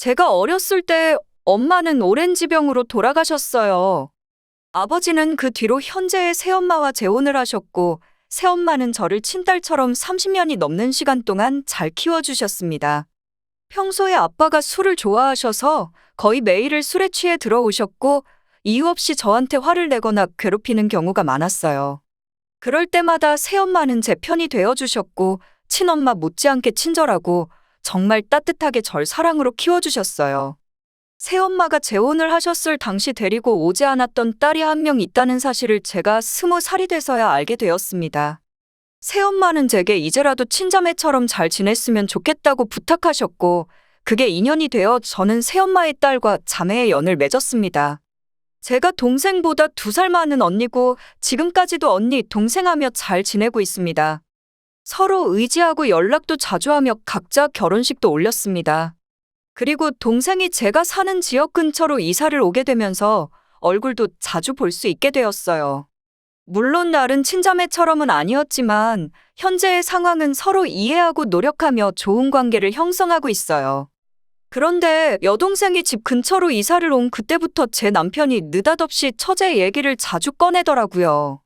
제가 어렸을 때 엄마는 오렌지병으로 돌아가셨어요. 아버지는 그 뒤로 현재의 새엄마와 재혼을 하셨고, 새엄마는 저를 친딸처럼 30년이 넘는 시간 동안 잘 키워주셨습니다. 평소에 아빠가 술을 좋아하셔서 거의 매일을 술에 취해 들어오셨고, 이유 없이 저한테 화를 내거나 괴롭히는 경우가 많았어요. 그럴 때마다 새엄마는 제 편이 되어주셨고, 친엄마 못지않게 친절하고, 정말 따뜻하게 절 사랑으로 키워주셨어요. 새엄마가 재혼을 하셨을 당시 데리고 오지 않았던 딸이 한 명 있다는 사실을 제가 20살이 돼서야 알게 되었습니다. 새엄마는 제게 이제라도 친자매처럼 잘 지냈으면 좋겠다고 부탁하셨고, 그게 인연이 되어 저는 새엄마의 딸과 자매의 연을 맺었습니다. 제가 동생보다 2살 많은 언니고 지금까지도 언니, 동생하며 잘 지내고 있습니다. 서로 의지하고 연락도 자주 하며 각자 결혼식도 올렸습니다. 그리고 동생이 제가 사는 지역 근처로 이사를 오게 되면서 얼굴도 자주 볼 수 있게 되었어요. 물론 다른 친자매처럼은 아니었지만 현재의 상황은 서로 이해하고 노력하며 좋은 관계를 형성하고 있어요. 그런데 여동생이 집 근처로 이사를 온 그때부터 제 남편이 느닷없이 처제 얘기를 자주 꺼내더라고요.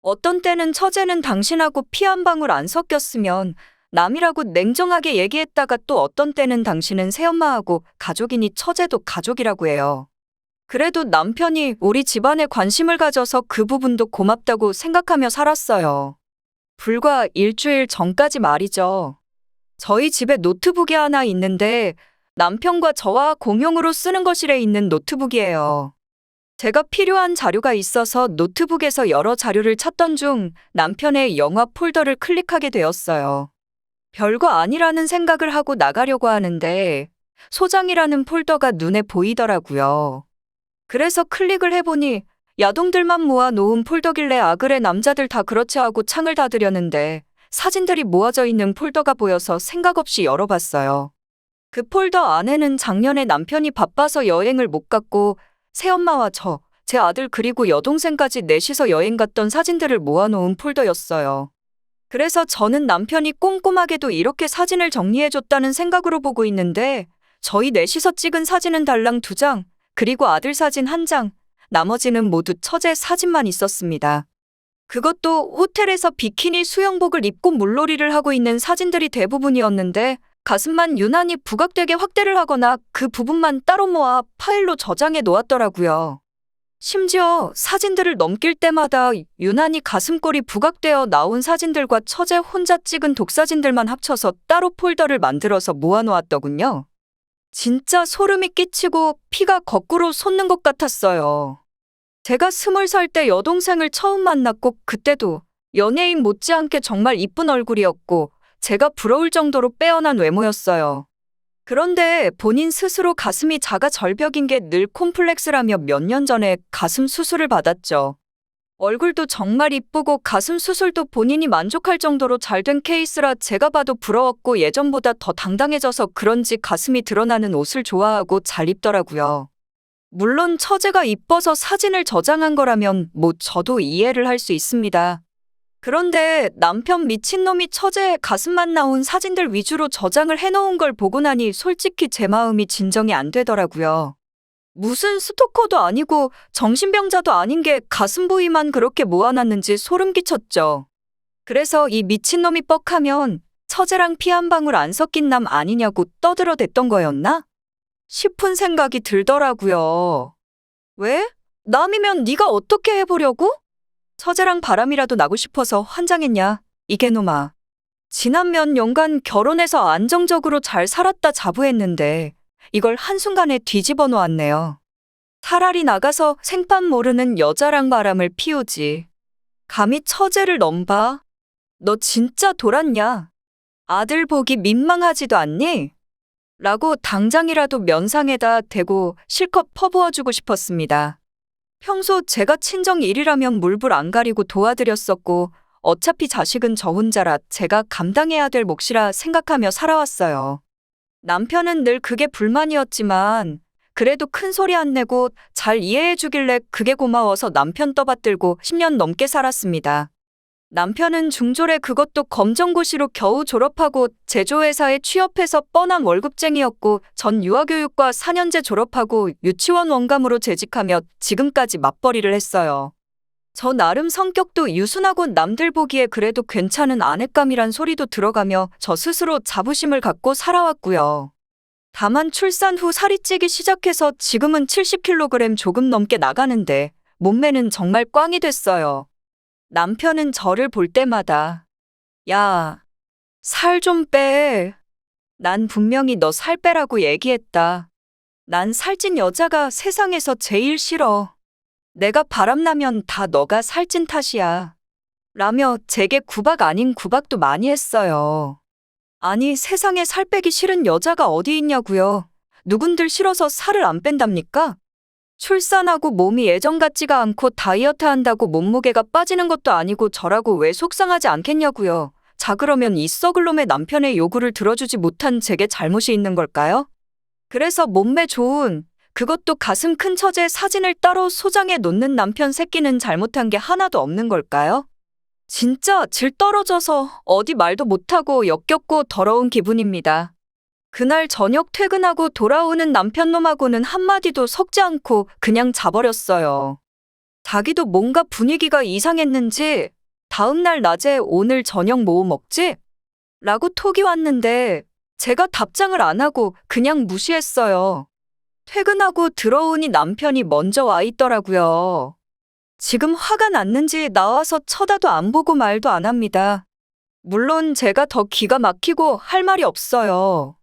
어떤 때는 처제는 당신하고 피 한 방울 안 섞였으면 남이라고 냉정하게 얘기했다가 또 어떤 때는 당신은 새엄마하고 가족이니 처제도 가족이라고 해요. 그래도 남편이 우리 집안에 관심을 가져서 그 부분도 고맙다고 생각하며 살았어요. 불과 일주일 전까지 말이죠. 저희 집에 노트북이 하나 있는데 남편과 저와 공용으로 쓰는 거실에 있는 노트북이에요. 제가 필요한 자료가 있어서 노트북에서 여러 자료를 찾던 중 남편의 영화 폴더를 클릭하게 되었어요. 별거 아니라는 생각을 하고 나가려고 하는데 소장이라는 폴더가 눈에 보이더라고요. 그래서 클릭을 해보니 야동들만 모아놓은 폴더길래 그래 남자들 다 그렇지 하고 창을 닫으려는데 사진들이 모아져 있는 폴더가 보여서 생각 없이 열어봤어요. 그 폴더 안에는 작년에 남편이 바빠서 여행을 못 갔고 새엄마와 저, 제 아들 그리고 여동생까지 넷이서 여행 갔던 사진들을 모아놓은 폴더였어요. 그래서 저는 남편이 꼼꼼하게도 이렇게 사진을 정리해줬다는 생각으로 보고 있는데 저희 넷이서 찍은 사진은 달랑 2장, 그리고 아들 사진 1장, 나머지는 모두 처제 사진만 있었습니다. 그것도 호텔에서 비키니 수영복을 입고 물놀이를 하고 있는 사진들이 대부분이었는데 가슴만 유난히 부각되게 확대를 하거나 그 부분만 따로 모아 파일로 저장해 놓았더라고요. 심지어 사진들을 넘길 때마다 유난히 가슴골이 부각되어 나온 사진들과 처제 혼자 찍은 독사진들만 합쳐서 따로 폴더를 만들어서 모아놓았더군요. 진짜 소름이 끼치고 피가 거꾸로 솟는 것 같았어요. 제가 20살 때 여동생을 처음 만났고 그때도 연예인 못지않게 정말 이쁜 얼굴이었고 제가 부러울 정도로 빼어난 외모였어요. 그런데 본인 스스로 가슴이 작아 절벽인 게 늘 콤플렉스라며 몇 년 전에 가슴 수술을 받았죠. 얼굴도 정말 이쁘고 가슴 수술도 본인이 만족할 정도로 잘 된 케이스라 제가 봐도 부러웠고 예전보다 더 당당해져서 그런지 가슴이 드러나는 옷을 좋아하고 잘 입더라고요. 물론 처제가 이뻐서 사진을 저장한 거라면 저도 이해를 할 수 있습니다. 그런데 남편 미친놈이 처제의 가슴만 나온 사진들 위주로 저장을 해놓은 걸 보고 나니 솔직히 제 마음이 진정이 안 되더라고요. 무슨 스토커도 아니고 정신병자도 아닌 게 가슴 부위만 그렇게 모아놨는지 소름 끼쳤죠. 그래서 이 미친놈이 뻑하면 처제랑 피 한 방울 안 섞인 남 아니냐고 떠들어댔던 거였나? 싶은 생각이 들더라고요. 왜? 남이면 네가 어떻게 해보려고? 처제랑 바람이라도 나고 싶어서 환장했냐? 이게놈아. 지난 몇 년간 결혼해서 안정적으로 잘 살았다 자부했는데 이걸 한순간에 뒤집어 놓았네요. 차라리 나가서 생판 모르는 여자랑 바람을 피우지. 감히 처제를 넘봐? 너 진짜 돌았냐? 아들 보기 민망하지도 않니? 라고 당장이라도 면상에다 대고 실컷 퍼부어주고 싶었습니다. 평소 제가 친정 일이라면 물불 안 가리고 도와드렸었고 어차피 자식은 저 혼자라 제가 감당해야 될 몫이라 생각하며 살아왔어요. 남편은 늘 그게 불만이었지만 그래도 큰 소리 안 내고 잘 이해해 주길래 그게 고마워서 남편 떠받들고 10년 넘게 살았습니다. 남편은 중졸에 그것도 검정고시로 겨우 졸업하고 제조회사에 취업해서 뻔한 월급쟁이였고 전 유아교육과 4년제 졸업하고 유치원 원감으로 재직하며 지금까지 맞벌이를 했어요. 저 나름 성격도 유순하고 남들 보기에 그래도 괜찮은 아내감이란 소리도 들어가며 저 스스로 자부심을 갖고 살아왔고요. 다만 출산 후 살이 찌기 시작해서 지금은 70kg 조금 넘게 나가는데 몸매는 정말 꽝이 됐어요. 남편은 저를 볼 때마다 야, 살 좀 빼. 난 분명히 너 살 빼라고 얘기했다. 난 살찐 여자가 세상에서 제일 싫어. 내가 바람나면 다 너가 살찐 탓이야. 라며 제게 구박 아닌 구박도 많이 했어요. 아니, 세상에 살 빼기 싫은 여자가 어디 있냐고요. 누군들 싫어서 살을 안 뺀답니까? 출산하고 몸이 예전 같지가 않고 다이어트 한다고 몸무게가 빠지는 것도 아니고 저라고 왜 속상하지 않겠냐고요. 자, 그러면 이 썩을 놈의 남편의 요구를 들어주지 못한 제게 잘못이 있는 걸까요? 그래서 몸매 좋은, 그것도 가슴 큰 처제 사진을 따로 소장해 놓는 남편 새끼는 잘못한 게 하나도 없는 걸까요? 진짜 질 떨어져서 어디 말도 못하고 역겹고 더러운 기분입니다. 그날 저녁 퇴근하고 돌아오는 남편놈하고는 한마디도 섞지 않고 그냥 자버렸어요. 자기도 뭔가 분위기가 이상했는지 다음날 낮에 오늘 저녁 뭐 먹지? 라고 톡이 왔는데 제가 답장을 안 하고 그냥 무시했어요. 퇴근하고 들어오니 남편이 먼저 와 있더라고요. 지금 화가 났는지 나와서 쳐다도 안 보고 말도 안 합니다. 물론 제가 더 기가 막히고 할 말이 없어요.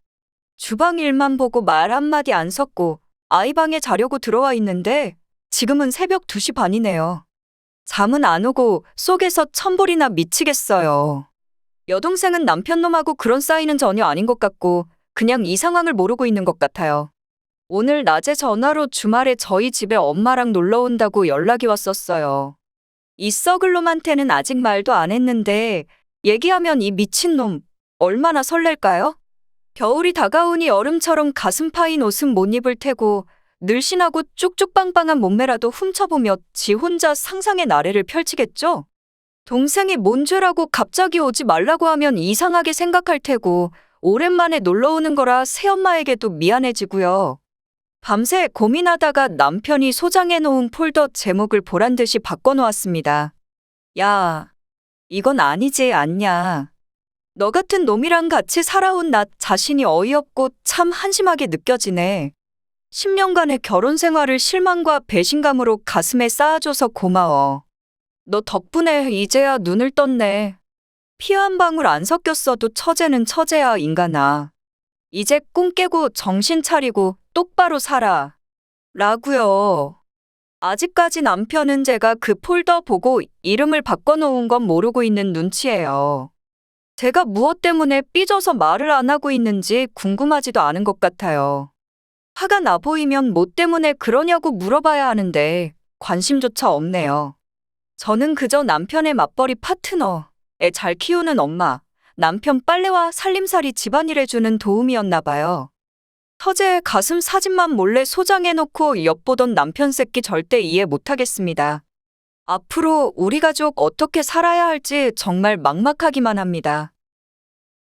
주방 일만 보고 말 한마디 안 섞고 아이 방에 자려고 들어와 있는데 지금은 새벽 2시 반이네요. 잠은 안 오고 속에서 천불이나 미치겠어요. 여동생은 남편놈하고 그런 사이는 전혀 아닌 것 같고 그냥 이 상황을 모르고 있는 것 같아요. 오늘 낮에 전화로 주말에 저희 집에 엄마랑 놀러 온다고 연락이 왔었어요. 이 썩을 놈한테는 아직 말도 안 했는데 얘기하면 이 미친놈 얼마나 설렐까요? 겨울이 다가오니 여름처럼 가슴 파인 옷은 못 입을 테고 늘씬하고 쭉쭉 빵빵한 몸매라도 훔쳐보며 지 혼자 상상의 나래를 펼치겠죠? 동생이 뭔 죄라고 갑자기 오지 말라고 하면 이상하게 생각할 테고 오랜만에 놀러 오는 거라 새엄마에게도 미안해지고요. 밤새 고민하다가 남편이 소장해놓은 폴더 제목을 보란듯이 바꿔놓았습니다. 야, 이건 아니지 않냐. 너 같은 놈이랑 같이 살아온 나 자신이 어이없고 참 한심하게 느껴지네. 10년간의 결혼 생활을 실망과 배신감으로 가슴에 쌓아줘서 고마워. 너 덕분에 이제야 눈을 떴네. 피 한 방울 안 섞였어도 처제는 처제야, 인간아. 이제 꿈 깨고 정신 차리고 똑바로 살아. 라고요. 아직까지 남편은 제가 그 폴더 보고 이름을 바꿔놓은 건 모르고 있는 눈치예요. 제가 무엇 때문에 삐져서 말을 안 하고 있는지 궁금하지도 않은 것 같아요. 화가 나 보이면 뭐 때문에 그러냐고 물어봐야 하는데 관심조차 없네요. 저는 그저 남편의 맞벌이 파트너, 애 잘 키우는 엄마, 남편 빨래와 살림살이 집안일 해주는 도움이었나 봐요. 처제의 가슴 사진만 몰래 소장해놓고 엿보던 남편 새끼 절대 이해 못하겠습니다. 앞으로 우리 가족 어떻게 살아야 할지 정말 막막하기만 합니다.